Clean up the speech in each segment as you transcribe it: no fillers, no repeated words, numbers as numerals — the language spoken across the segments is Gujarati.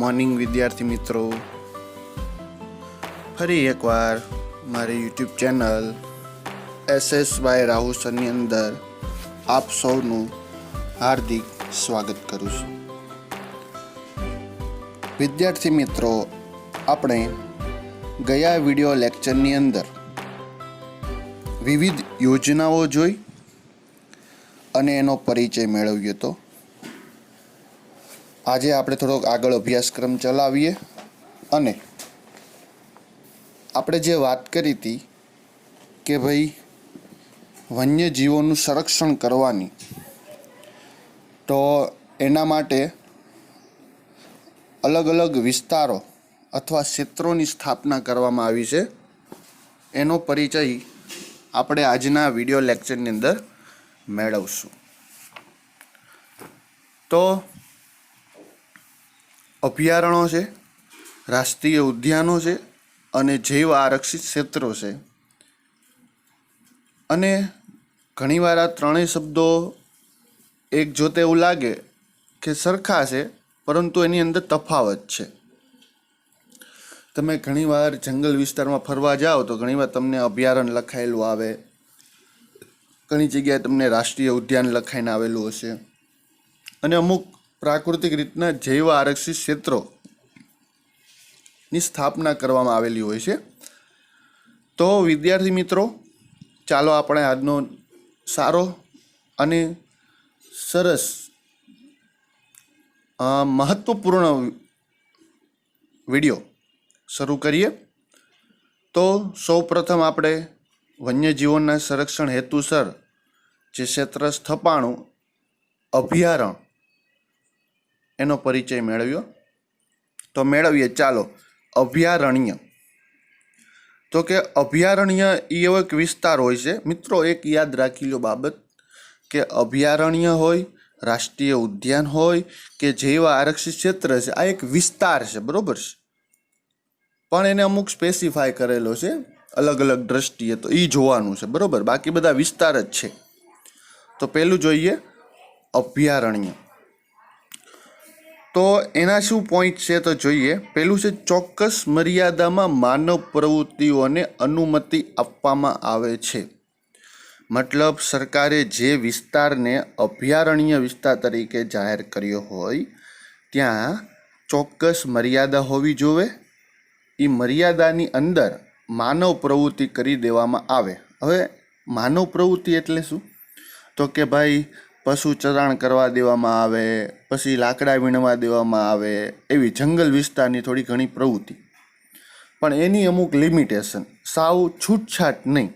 મોર્નિંગ વિદ્યાર્થી મિત્રો, ફરી એકવાર મારી યુટ્યુબ ચેનલ SSY રાહુસરની અંદર આપ સૌનું હાર્દિક સ્વાગત કરું છું. વિદ્યાર્થી મિત્રો, આપણે ગયા વિડિયો લેક્ચરની અંદર વિવિધ યોજનાઓ જોઈ અને એનો પરિચય મેળવ્યો હતો. આજે આપણે થોડોક આગળ અભ્યાસક્રમ ચલાવીએ અને આપણે જે વાત કરી હતી કે ભાઈ વન્યજીવોનું સંરક્ષણ કરવાની, તો એના માટે અલગ અલગ વિસ્તારો અથવા ક્ષેત્રોની સ્થાપના કરવામાં આવી છે. એનો પરિચય આપણે આજના વિડિયો લેક્ચરની અંદર મેળવશું. તો અભયારણ્યો છે, રાષ્ટ્રીય ઉદ્યાનો છે અને જૈવ આરક્ષિત ક્ષેત્રો છે. અને ઘણીવાર આ ત્રણેય શબ્દો એક જોતે એવું લાગે કે સરખા છે, પરંતુ એની અંદર તફાવત છે. તમે ઘણીવાર જંગલ વિસ્તારમાં ફરવા જાઓ તો ઘણીવાર તમને અભયારણ્ય લખાયેલું આવે, ઘણી જગ્યાએ તમને રાષ્ટ્રીય ઉદ્યાન લખાઈને આવેલું હશે, અને અમુક પ્રાકૃતિક રીતના જૈવ આરક્ષિત ક્ષેત્રોની સ્થાપના કરવામાં આવેલી હોય છે. તો વિદ્યાર્થી મિત્રો, ચાલો આપણે આજનો સારો અને સરસ મહત્વપૂર્ણ વિડીયો શરૂ કરીએ. તો સૌપ્રથમ આપણે વન્યજીવોના સંરક્ષણ હેતુસર જે ક્ષેત્ર સ્થપાણું અભયારણ્ય એનો પરિચય મેળવીએ. ચાલો, અભયારણ્ય. તો કે અભયારણ્ય એ એવો એક વિસ્તાર હોય છે મિત્રો, એક યાદ રાખી લો બાબત, કે અભયારણ્ય હોય, રાષ્ટ્રીય ઉદ્યાન હોય કે જૈવ આરક્ષિત ક્ષેત્ર છે, આ એક વિસ્તાર છે, બરોબર છે, પણ એને અમુક સ્પેસિફાય કરેલો છે અલગ અલગ દ્રષ્ટિએ, તો એ જોવાનું છે, બરોબર. બાકી બધા વિસ્તાર જ છે. તો પહેલું જોઈએ અભયારણ્ય. તો એના શું પોઈન્ટ છે તો જોઈએ. પહેલું છે ચોક્કસ મર્યાદામાં માનવ પ્રવૃત્તિઓને અનુમતિ આપવામાં આવે છે. મતલબ સરકારે જે વિસ્તારને અભયારણ્ય વિસ્તાર તરીકે જાહેર કર્યો હોય ત્યાં ચોક્કસ મર્યાદા હોવી જોઈએ. એ મર્યાદાની અંદર માનવ પ્રવૃત્તિ કરી દેવામાં આવે. હવે માનવ પ્રવૃત્તિ એટલે શું? તો કે ભાઈ પશુ ચરાણ કરવા દેવામાં આવે, પછી લાકડા વીણવા દેવામાં આવે, એવી જંગલ વિસ્તારની થોડી ઘણી પ્રવૃત્તિ, પણ એની અમુક લિમિટેશન, સાવ છૂટછાટ નહીં,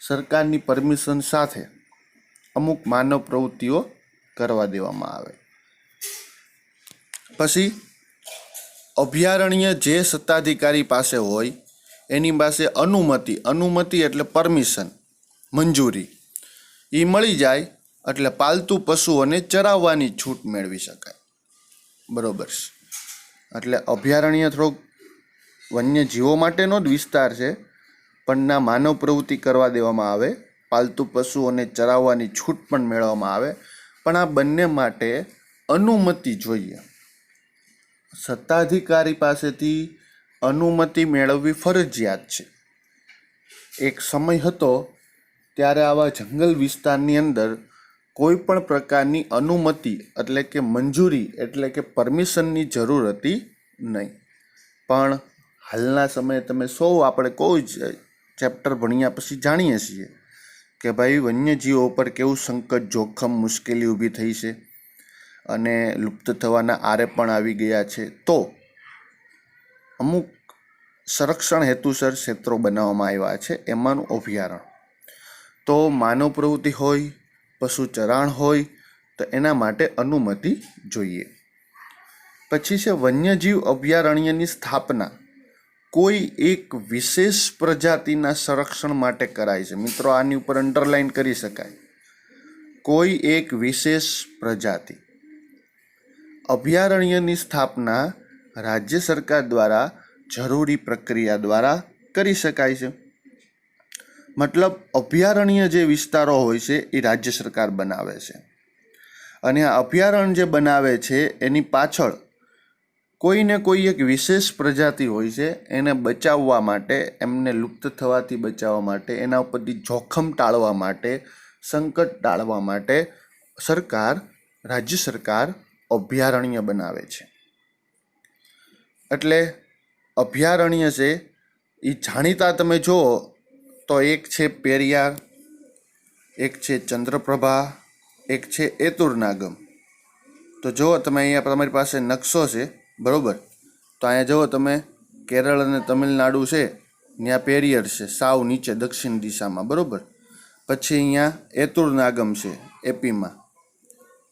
સરકારની પરમિશન સાથે અમુક માનવ પ્રવૃત્તિઓ કરવા દેવામાં આવે. પછી અભયારણ્ય જે સત્તાધિકારી પાસે હોય એની પાસે અનુમતિ એટલે પરમિશન, મંજૂરી, એ મળી જાય એટલે પાલતુ પશુઓને ચરાવવાની છૂટ મેળવી શકાય, બરોબર છે. એટલે અભયારણ્ય થોડોક વન્યજીવો માટેનો જ વિસ્તાર છે, પણ ના માનવ પ્રવૃત્તિ કરવા દેવામાં આવે, પાલતુ પશુઓને ચરાવવાની છૂટ પણ મેળવવામાં આવે. પણ આ બંને માટે અનુમતિ જોઈએ. સત્તાધિકારી પાસેથી અનુમતિ મેળવવી ફરજિયાત છે. એક સમય હતો ત્યારે આવા જંગલ વિસ્તારની અંદર કોઈ પણ પ્રકારની અનુમતિ એટલે કે મંજૂરી એટલે કે પરમિશનની જરૂર હતી નહીં. પણ હાલના સમયે તમે આપણે કોઈ જ ચેપ્ટર ભણ્યા પછી જાણીએ છીએ કે ભાઈ વન્યજીવો પર કેવું સંકટ, જોખમ, મુશ્કેલી ઊભી થઈ છે અને લુપ્ત થવાના આરે પણ આવી ગયા છે. તો અમુક સંરક્ષણ હેતુસર ક્ષેત્રો બનાવવામાં આવ્યા છે, એમાંનું અભયારણ્ય. તો માનવ પ્રવૃત્તિ હોય, પશુ ચરાણ હોય, તો એના માટે અનુમતિ જોઈએ. પછી છે વન્યજીવ અભયારણ્યની સ્થાપના કોઈ એક વિશેષ પ્રજાતિના સંરક્ષણ માટે કરાય છે. મિત્રો, આની ઉપર અંડરલાઈન કરી શકાય, કોઈ એક વિશેષ પ્રજાતિ. અભયારણ્યની સ્થાપના રાજ્ય સરકાર દ્વારા જરૂરી પ્રક્રિયા દ્વારા કરી શકાય છે. મતલબ અભયારણ્ય જે વિસ્તારો હોય છે એ રાજ્ય સરકાર બનાવે છે, અને આ અભયારણ્ય જે બનાવે છે એની પાછળ કોઈ ને કોઈ એક વિશેષ પ્રજાતિ હોય છે, એને બચાવવા માટે, એમને લુપ્ત થવાથી બચાવવા માટે, એના ઉપરથી જોખમ ટાળવા માટે, સંકટ ટાળવા માટે રાજ્ય સરકાર અભયારણ્ય બનાવે છે. એટલે અભયારણ્ય છે એ જાણીતા તમે જુઓ તો એક છે પેરિયાર, એક છે ચંદ્રપ્રભા, એક છે એતુરનાગમ. તો જુઓ તમે અહીંયા તમારી પાસે નકશો છે, બરાબર? તો અહીંયા જુઓ તમે, કેરળ અને તમિલનાડુ છે, ત્યાં પેરિયર છે સાવ નીચે દક્ષિણ દિશામાં, બરાબર? પછી અહીંયા એતુરનાગમ છે એપીમાં,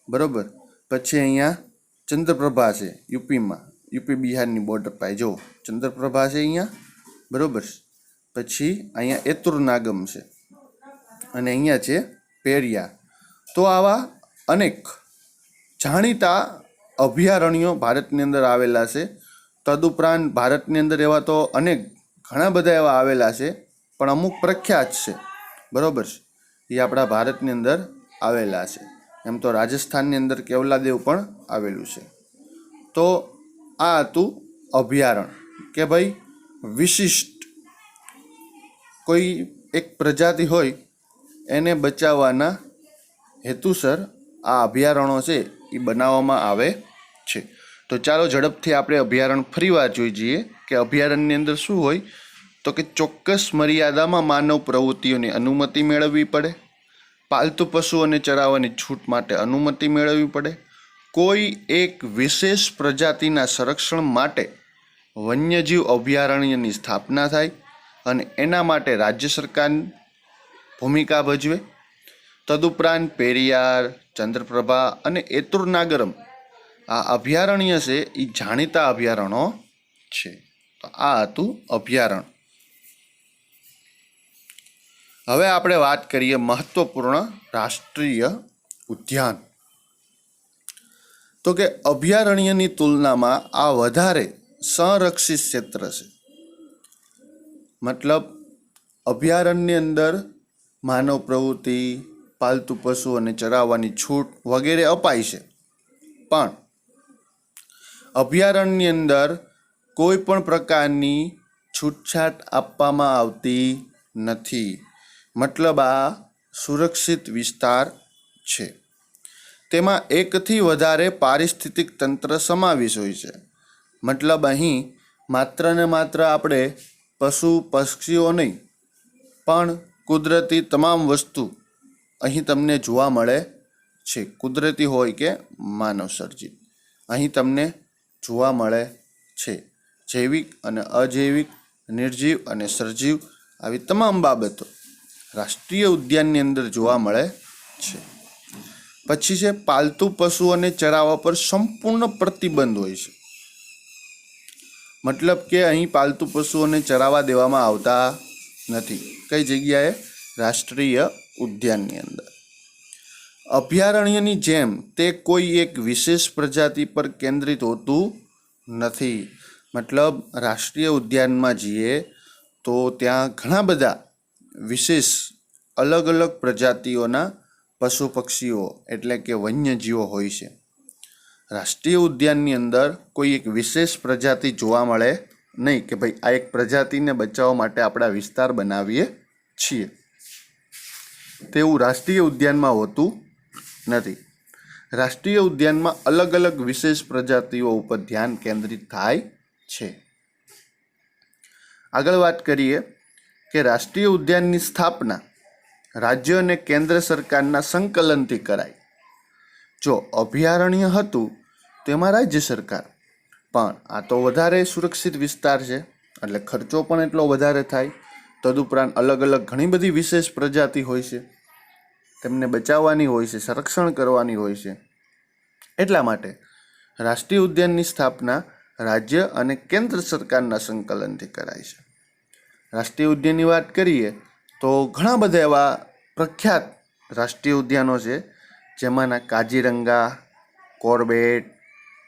બરાબર? પછી અહીંયા ચંદ્રપ્રભા છે યુપીમાં, યુપી બિહારની બોર્ડર પાસે જુઓ ચંદ્રપ્રભા છે અહીંયા, બરાબર? પછી અહીંયા એતુરનાગમ છે અને અહીંયા છે પેરિયાર. તો આવા અનેક જાણીતા અભયારણ્યો ભારતની અંદર આવેલા છે. તદુપરાંત ભારતની અંદર એવા તો ઘણા બધા એવા આવેલા છે, પણ અમુક પ્રખ્યાત છે, બરાબર? એ આપણા ભારતની અંદર આવેલા છે. એમ તો રાજસ્થાનની અંદર કેવલાદેવ પણ આવેલું છે. તો આ હતું અભયારણ્ય, કે ભાઈ વિશિષ્ટ કોઈ એક પ્રજાતિ હોય એને બચાવવાના હેતુસર આ અભયારણ્યો છે એ બનાવવામાં આવે છે. તો ચાલો ઝડપથી આપણે અભયારણ્ય ફરીવાર જોઈ જઈએ કે અભયારણ્યની અંદર શું હોય. તો કે ચોક્કસ મર્યાદામાં માનવ પ્રવૃત્તિઓની અનુમતિ મેળવવી પડે, પાલતુ પશુઓને ચરાવવાની છૂટ માટે અનુમતિ મેળવવી પડે, કોઈ એક વિશેષ પ્રજાતિના સંરક્ષણ માટે વન્યજીવ અભયારણ્યની સ્થાપના થાય અને એના માટે રાજ્ય સરકાર ભૂમિકા ભજવે. તદુપરાંત પેરિયાર, ચંદ્રપ્રભા અને એતુરનાગરમ આ અભયારણ્ય છે એ જાણીતા અભયારણ્યો છે. તો આ હતું અભયારણ્ય. હવે આપણે વાત કરીએ મહત્વપૂર્ણ રાષ્ટ્રીય ઉદ્યાન. તો કે અભયારણ્યની તુલનામાં આ વધારે સંરક્ષિત ક્ષેત્ર છે. મતલબ અભયારણ્યની અંદર માનવ પ્રવૃત્તિ, પાલતુ પશુઓને ચરાવવાની છૂટ વગેરે અપાય છે, પણ અભયારણ્યની અંદર કોઈ પણ પ્રકારની છૂટછાટ આપવામાં આવતી નથી. મતલબ આ સુરક્ષિત વિસ્તાર છે. તેમાં એકથી વધારે પારિસ્થિતિક તંત્ર સમાવેશ હોય છે. મતલબ અહીં માત્ર ને માત્ર આપણે પશુ પક્ષીઓ નહીં, પણ કુદરતી તમામ વસ્તુ અહીં તમને જોવા મળે છે. કુદરતી હોય કે માનવ સર્જિત અહીં તમને જોવા મળે છે. જૈવિક અને અજૈવિક, નિર્જીવ અને સજીવ આવી તમામ બાબતો રાષ્ટ્રીય ઉદ્યાનની અંદર જોવા મળે છે. પછી છે પાલતુ પશુઓને ચરાવવા પર સંપૂર્ણ પ્રતિબંધ હોય છે. મતલબ કે અહીં પાલતુ પશુઓને ચરાવવા દેવામાં આવતા નથી. કઈ જગ્યાએ? રાષ્ટ્રીય ઉદ્યાનની અંદર. અભયારણ્યની જેમ તે કોઈ એક વિશેષ પ્રજાતિ પર કેન્દ્રિત હોતું નથી. મતલબ રાષ્ટ્રીય ઉદ્યાનમાં જઈએ તો ત્યાં ઘણા બધા વિશેષ અલગ અલગ પ્રજાતિઓના પશુ પક્ષીઓ એટલે કે વન્યજીવો હોય છે. રાષ્ટ્રીય ઉદ્યાનની અંદર કોઈ એક વિશેષ પ્રજાતિ જોવા મળે નહીં કે ભાઈ આ એક પ્રજાતિને બચાવવા માટે આપણે વિસ્તાર બનાવીએ છીએ. તેવું રાષ્ટ્રીય ઉદ્યાનમાં હોતું નથી. રાષ્ટ્રીય ઉદ્યાનમાં અલગ અલગ વિશેષ પ્રજાતિઓ ઉપર ધ્યાન કેન્દ્રિત થાય છે. આગળ વાત કરીએ કે રાષ્ટ્રીય ઉદ્યાનની સ્થાપના રાજ્ય અને કેન્દ્ર સરકારના સંકલનથી કરાય. જો અભયારણ્ય હતું તેમાં રાજ્ય સરકાર, પણ આ તો વધારે સુરક્ષિત વિસ્તાર છે એટલે ખર્ચો પણ એટલો વધારે થાય. તદુપરાંત અલગ અલગ ઘણી બધી વિશેષ પ્રજાતિ હોય છે, તેમને બચાવવાની હોય છે, સંરક્ષણ કરવાની હોય છે. એટલા માટે રાષ્ટ્રીય ઉદ્યાનની સ્થાપના રાજ્ય અને કેન્દ્ર સરકારના સંકલનથી કરાય છે. રાષ્ટ્રીય ઉદ્યાનની વાત કરીએ તો ઘણા બધા એવા પ્રખ્યાત રાષ્ટ્રીય ઉદ્યાનો છે, જેમાંના કાજીરંગા, કોર્બેટ,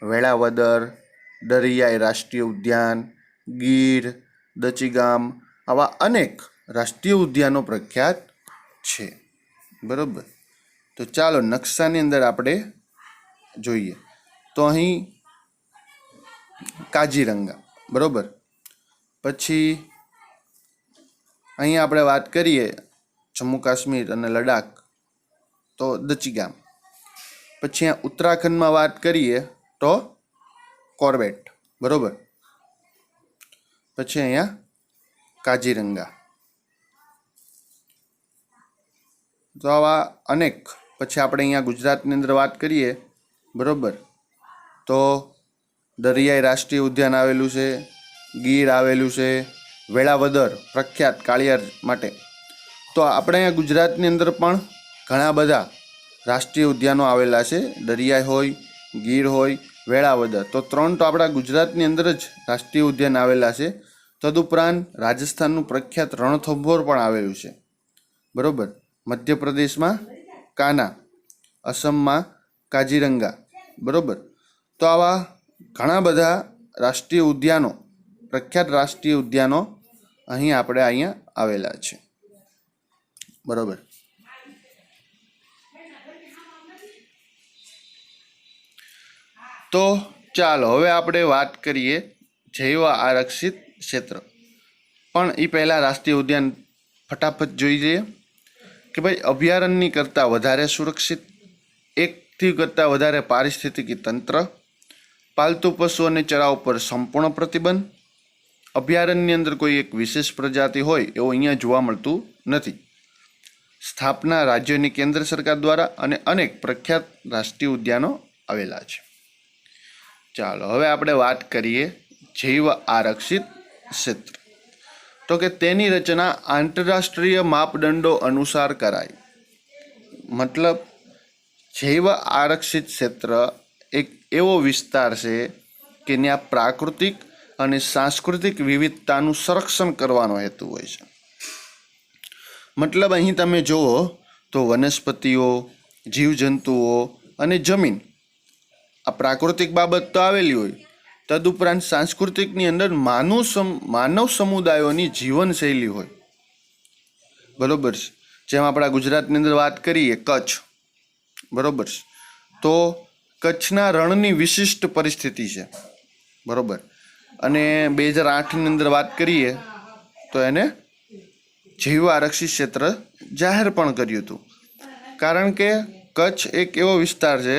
વેળાવદર, દરિયાઈ રાષ્ટ્રીય ઉદ્યાન, ગીર, દચીગામ આવા અનેક રાષ્ટ્રીય ઉદ્યાનો પ્રખ્યાત છે. બરાબર. તો ચાલો નકશાની અંદર આપણે જોઈએ તો અહીં કાજીરંગા, બરોબર. પછી અહીંયા આપણે વાત કરીએ જમ્મુ કાશ્મીર અને લડાખ તો દચીગામ. પછી અહીંયા ઉત્તરાખંડમાં વાત કરીએ તો કોર્બેટ, બરોબર. પછી અહીંયા કાજીરંગા. તો આવા અનેક. પછી આપણે અહીંયા ગુજરાતની અંદર વાત કરીએ, બરોબર, તો દરિયાઈ રાષ્ટ્રીય ઉદ્યાન આવેલું છે, ગીર આવેલું છે, વેળાવદર પ્રખ્યાત કાળિયાર માટે. તો આપણે અહીંયા ગુજરાતની અંદર પણ ઘણા બધા રાષ્ટ્રીય ઉદ્યાનો આવેલા છે, દરિયાઈ હોય, ગીર હોય, વેળાવદર. તો 3 તો આપણા ગુજરાતની અંદર જ રાષ્ટ્રીય ઉદ્યાન આવેલા છે. તદુપરાંત રાજસ્થાનનું પ્રખ્યાત રણથંભોર પણ આવેલું છે, બરોબર. મધ્યપ્રદેશમાં કાના, અસમમાં કાજીરંગા, બરોબર. તો આવા ઘણા બધા રાષ્ટ્રીય ઉદ્યાનો, પ્રખ્યાત રાષ્ટ્રીય ઉદ્યાનો અહીંયા આવેલા છે, બરોબર. તો ચાલો હવે આપણે વાત કરીએ જૈવ આરક્ષિત ક્ષેત્ર. પણ એ પહેલાં રાષ્ટ્રીય ઉદ્યાન ફટાફટ જોઈ જઈએ કે ભાઈ અભયારણ્યની કરતાં વધારે સુરક્ષિત, એકથી કરતાં વધારે પારિસ્થિતિકી તંત્ર, પાલતુ પશુ અને ચરાઉ પર સંપૂર્ણ પ્રતિબંધ, અભયારણ્યની અંદર કોઈ એક વિશેષ પ્રજાતિ હોય એવું અહીંયા જોવા મળતું નથી, સ્થાપના રાજ્યોની કેન્દ્ર સરકાર દ્વારા, અને અનેક પ્રખ્યાત રાષ્ટ્રીય ઉદ્યાનો આવેલા છે. ચાલો હવે આપણે વાત કરીએ જૈવ આરક્ષિત ક્ષેત્ર. તો કે તેની રચના આંતરરાષ્ટ્રીય માપદંડો અનુસાર કરાય. મતલબ જૈવ આરક્ષિત ક્ષેત્ર એક એવો વિસ્તાર છે કે ત્યાં પ્રાકૃતિક અને સાંસ્કૃતિક વિવિધતાનું સંરક્ષણ કરવાનો હેતુ હોય છે. મતલબ અહીં તમે જુઓ તો વનસ્પતિઓ, જીવજંતુઓ અને જમીન, આ પ્રાકૃતિક બાબત તો આવેલી હોય, તદુપરાંત સાંસ્કૃતિકની અંદર માનવ સમુદાયોની જીવનશૈલી હોય, બરોબર છે. જેમ આપણા ગુજરાતની અંદર વાત કરીએ કચ્છ, બરોબર છે, તો કચ્છના રણની વિશિષ્ટ પરિસ્થિતિ છે, બરોબર. અને 2008ની અંદર વાત કરીએ તો એને જૈવ આરક્ષિત ક્ષેત્ર જાહેર પણ કર્યું હતું. કારણ કે કચ્છ એક એવો વિસ્તાર છે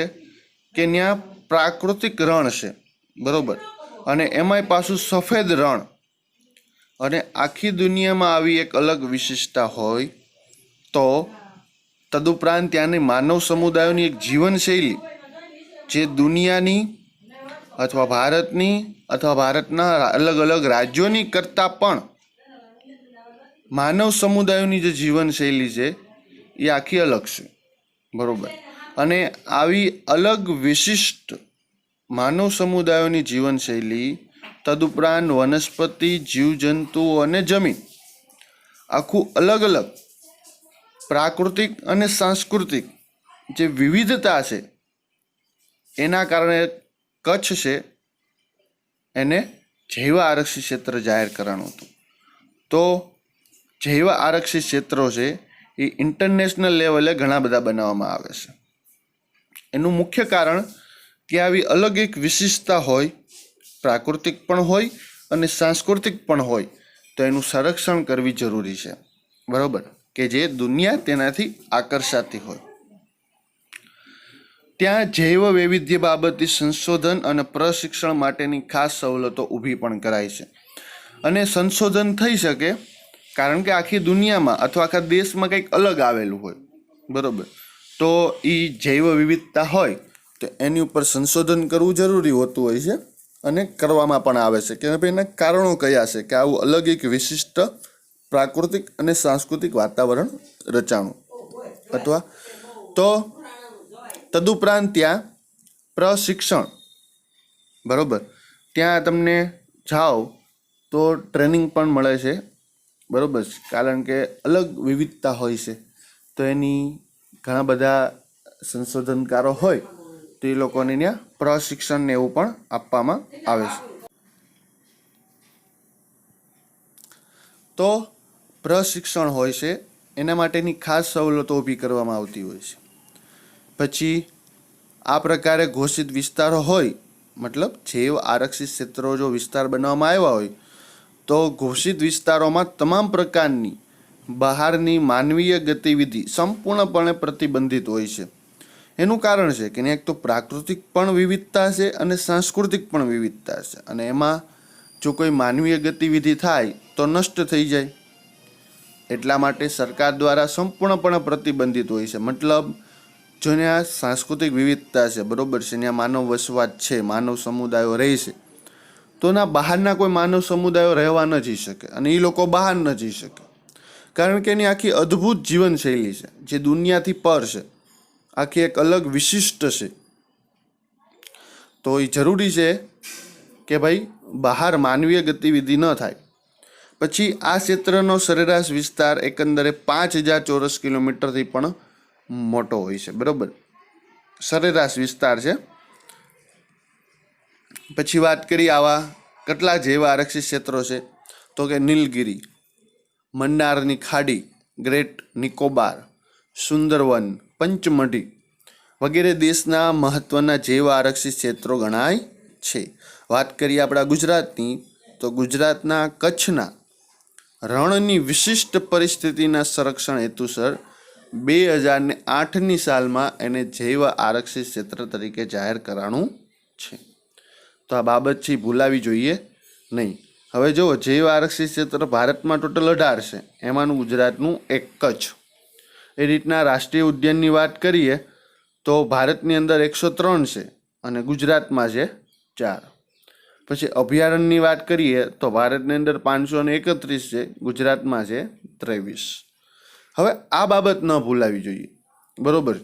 કે ત્યાં પ્રાકૃતિક રણ છે, બરોબર, અને એમાંય પાછું સફેદ રણ, અને આખી દુનિયામાં આવી એક અલગ વિશેષતા હોય. તો તદુપરાંત ત્યાંની માનવ સમુદાયોની એક જીવનશૈલી જે દુનિયાની અથવા ભારતની અથવા ભારતના અલગ અલગ રાજ્યોની કરતાં પણ માનવ સમુદાયોની જે જીવનશૈલી છે એ આખી અલગ છે, બરોબર. અને આવી અલગ વિશિષ્ટ માનવ સમુદાયોની જીવનશૈલી, તદુપરાંત વનસ્પતિ, જીવજંતુઓ અને જમીન, આખું અલગ અલગ પ્રાકૃતિક અને સાંસ્કૃતિક જે વિવિધતા છે એના કારણે કચ્છ છે એને જૈવ આરક્ષિત ક્ષેત્ર જાહેર કરવાનું હતું. તો જૈવ આરક્ષિત ક્ષેત્રો છે એ ઇન્ટરનેશનલ લેવલે ઘણા બધા બનાવવામાં આવે છે. એનું મુખ્ય કારણ કે આવી અલગ એક વિશેષતા હોય, પ્રાકૃતિક પણ હોય અને સાંસ્કૃતિક પણ હોય, તો એનું સંરક્ષણ કરવી જરૂરી છે, બરાબર, કે જે દુનિયા તેનાથી આકર્ષાતી હોય. ત્યાં જૈવ વૈવિધ્ય બાબતની સંશોધન અને પ્રશિક્ષણ માટેની ખાસ સવલતો ઊભી પણ કરાય છે. અને સંશોધન થઈ શકે કારણ કે આખી દુનિયામાં અથવા આખા દેશમાં કંઈક અલગ આવેલું હોય, બરાબર, તો એ જૈવ વિવિધતા હોય તો એની ઉપર સંશોધન કરવું જરૂરી હોતું હોય છે, અને કરવામાં પણ આવે છે કે ભાઈ એના કારણો કયા છે કે આવું અલગ એક વિશિષ્ટ પ્રાકૃતિક અને સાંસ્કૃતિક વાતાવરણ રચાણું. અથવા તો તદુપરાંત ત્યાં પ્રશિક્ષણ, બરાબર, ત્યાં તમને જાઓ તો ટ્રેનિંગ પણ મળે છે, બરાબર, કારણ કે અલગ વિવિધતા હોય છે. તો એની ઘણા બધા સંશોધનકારો હોય તો એ લોકોને ત્યાં પ્રશિક્ષણને એવું પણ આપવામાં આવે છે. તો પ્રશિક્ષણ હોય છે એના માટેની ખાસ સવલતો ઊભી કરવામાં આવતી હોય છે. પછી આ પ્રકારે ઘોષિત વિસ્તારો હોય મતલબ જૈવ આરક્ષિત ક્ષેત્રો જો વિસ્તાર બનાવવામાં આવ્યા હોય તો ઘોષિત વિસ્તારોમાં તમામ પ્રકારની બહારની માનવીય ગતિવિધિ સંપૂર્ણપણે પ્રતિબંધિત હોય છે. એનું કારણ છે કે એક તો પ્રાકૃતિક પણ વિવિધતા છે અને સાંસ્કૃતિક પણ વિવિધતા છે, અને એમાં જો કોઈ માનવીય ગતિવિધિ થાય તો નષ્ટ થઈ જાય. એટલા માટે સરકાર દ્વારા સંપૂર્ણપણે પ્રતિબંધિત હોય છે. મતલબ જો ત્યાં સાંસ્કૃતિક વિવિધતા છે, બરોબર છે, ત્યાં માનવ વસવાટ છે, માનવ સમુદાયો રહે છે, તો ના બહારના કોઈ માનવ સમુદાયો રહેવા ન જઈ શકે અને એ લોકો બહાર ન જઈ શકે, કારણ કે એની આખી અદ્ભુત જીવનશૈલી છે જે દુનિયાથી પર છે, આખી એક અલગ વિશિષ્ટ છે. તો એ જરૂરી છે કે ભાઈ બહાર માનવીય ગતિવિધિ ન થાય. પછી આ ક્ષેત્રનો સરેરાશ વિસ્તાર એકંદરે 5000 ચોરસ કિલોમીટરથી પણ મોટો હોય છે, બરોબર, સરેરાશ વિસ્તાર છે. પછી વાત કરી આવા કેટલા જૈવ આરક્ષિત ક્ષેત્રો છે, તો કે નીલગિરી, મન્નારની ખાડી, ગ્રેટ નિકોબાર, સુંદરવન, પંચમઢી વગેરે દેશના મહત્વના જૈવ આરક્ષિત ક્ષેત્રો ગણાય છે. વાત કરીએ આપણા ગુજરાતની, તો ગુજરાતના કચ્છના રણની વિશિષ્ટ પરિસ્થિતિના સંરક્ષણ હેતુસર 2008ની સાલમાં એને જૈવ આરક્ષિત ક્ષેત્ર તરીકે જાહેર કરાણું છે. તો આ બાબત છે ભૂલાવી જોઈએ નહીં. હવે જુઓ, જૈવ આરક્ષિત ક્ષેત્ર ભારતમાં ટોટલ 18 છે, એમાંનું ગુજરાતનું એક કચ્છ. એ રીતના રાષ્ટ્રીય ઉદ્યાનની વાત કરીએ તો ભારતની અંદર 103 છે અને ગુજરાતમાં છે 4. પછી અભયારણ્યની વાત કરીએ તો ભારતની અંદર 531 છે, ગુજરાતમાં છે 23. હવે આ બાબત ન ભૂલાવી જોઈએ, બરોબર,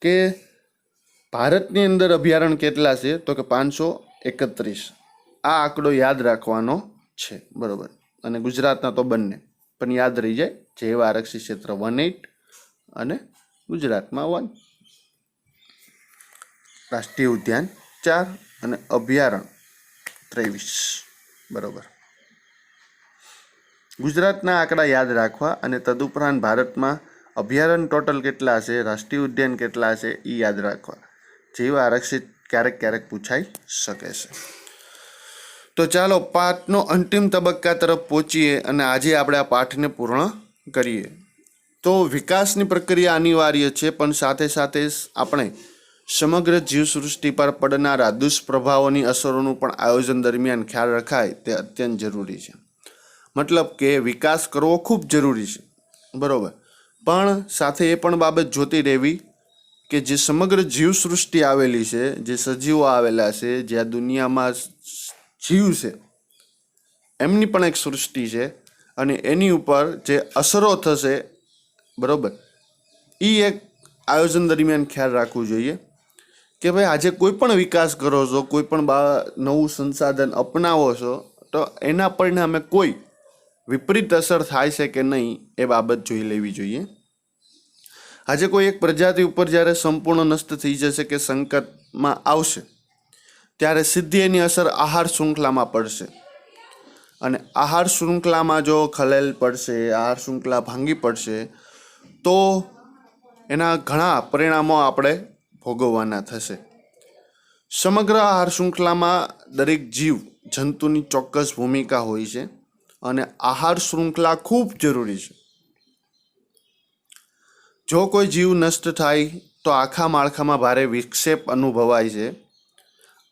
કે ભારતની અંદર અભયારણ્ય કેટલા છે, તો કે 531. આ આંકડો યાદ રાખવાનો છે, બરોબર, અને ગુજરાતના તો બંને પણ યાદ રહી જાય. જૈવ આરક્ષિત ક્ષેત્ર 18 અને ગુજરાતમાં 1, રાષ્ટ્રીય ઉદ્યાન 4 અને અભયારણ્ય 23, બરોબર. ગુજરાતના આંકડા યાદ રાખવા અને તદુપરાંત ભારતમાં અભયારણ્ય ટોટલ કેટલા છે, રાષ્ટ્રીય ઉદ્યાન કેટલા છે એ યાદ રાખવા. જૈવ આરક્ષિત ક્યારેક ક્યારેક પૂછાઈ શકે છે. તો ચાલો પાઠનો અંતિમ તબક્કા તરફ પહોંચીએ અને આજે આપણે આ પાઠને પૂર્ણ કરીએ. તો વિકાસની પ્રક્રિયા અનિવાર્ય છે, પણ સાથે સાથે આપણે સમગ્ર જીવસૃષ્ટિ પર પડનારા દુષ્પ્રભાવોની અસરોનું પણ આયોજન દરમિયાન ખ્યાલ રખાય તે અત્યંત જરૂરી છે. મતલબ કે વિકાસ કરવો ખૂબ જરૂરી છે, બરોબર, પણ સાથે એ પણ બાબત જોતી રહેવી કે જે સમગ્ર જીવસૃષ્ટિ આવેલી છે, જે સજીવો આવેલા છે, જે આ દુનિયામાં જીવ છે, એમની પણ એક સૃષ્ટિ છે અને એની ઉપર જે અસરો થશે, બરોબર, એ એક આયોજન દરમિયાન ખ્યાલ રાખવું જોઈએ કે ભાઈ આજે કોઈ પણ વિકાસ કરો છો, કોઈ પણ નવું સંસાધન અપનાવો છો, તો એના પરિણામે કોઈ વિપરીત અસર થાય છે કે નહીં એ બાબત જોઈ લેવી જોઈએ. આજે કોઈ એક પ્રજાતિ ઉપર જ્યારે સંપૂર્ણ નષ્ટ થઈ જશે કે સંકટમાં આવશે, ત્યારે સીધી એની અસર આહાર શૃંખલામાં પડશે, અને આહાર શૃંખલામાં જો ખલેલ પડશે, આહાર શૃંખલા ભાંગી પડશે, તો એના ઘણા પરિણામો આપણે ભોગવવાના થશે. સમગ્ર આહાર શૃંખલામાં દરેક જીવ જંતુની ચોક્કસ ભૂમિકા હોય છે અને આહાર શૃંખલા ખૂબ જરૂરી છે. જો કોઈ જીવ નષ્ટ થાય તો આખા માળખામાં ભારે વિક્ષેપ અનુભવાય છે.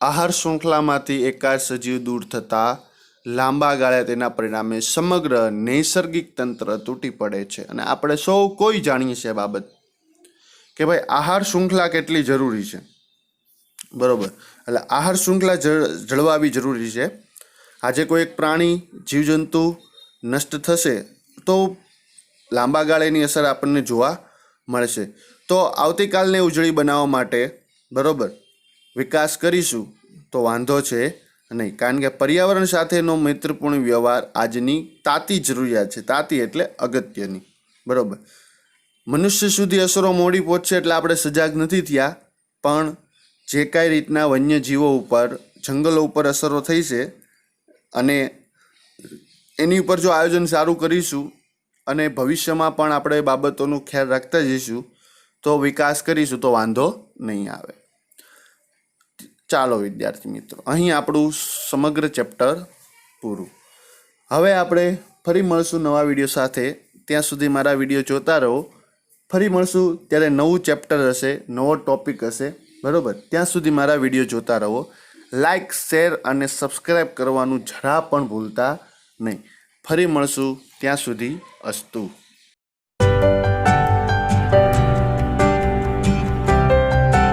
આહાર શૃંખલામાંથી એકાદ સજીવ દૂર થતાં લાંબા ગાળે તેના પરિણામે સમગ્ર નૈસર્ગિક તંત્ર તૂટી પડે છે. અને આપણે સૌ કોઈ જાણીએ છીએ બાબત કે ભાઈ આહાર શૃંખલા કેટલી જરૂરી છે, બરોબર. એટલે આહાર શૃંખલા જળવાવી જરૂરી છે. આજે કોઈ એક પ્રાણી જીવજંતુ નષ્ટ થશે તો લાંબા ગાળેની અસર આપણને જોવા મળશે. તો આવતીકાલને ઉજળી બનાવવા માટે, બરોબર, વિકાસ કરીશું તો વાંધો છે નહીં, કારણ કે પર્યાવરણ સાથેનો મૈત્રીપૂર્ણ વ્યવહાર આજની તાતી જરૂરિયાત છે. તાતી એટલે અગત્યની, બરોબર. મનુષ્ય સુધી અસરો મોડી પહોંચશે એટલે આપણે સજાગ નથી થયા, પણ જે કાંઈ રીતના વન્યજીવો ઉપર, જંગલો ઉપર અસરો થઈ છે અને એની ઉપર જો આયોજન સારું કરીશું અને ભવિષ્યમાં પણ આપણે બાબતોનો ખ્યાલ રાખતા જઈશું તો વિકાસ કરીશું તો વાંધો નહીં આવે. ચાલો વિદ્યાર્થી મિત્રો, અહીં આપણું સમગ્ર ચેપ્ટર પૂરું. હવે આપણે ફરી મળશું નવા વિડીયો સાથે. ત્યાં સુધી મારા વિડીયો જોતા રહો. ફરી મળશું ત્યારે નવું ચેપ્ટર હશે, નવો ટોપિક હશે, બરાબર? ત્યાં સુધી મારા વિડીયો જોતા રહો. લાઈક, શેર અને સબસ્ક્રાઈબ કરવાનું જરા પણ ભૂલતા નહીં. ફરી મળશું, ત્યાં સુધી અસ્તુ.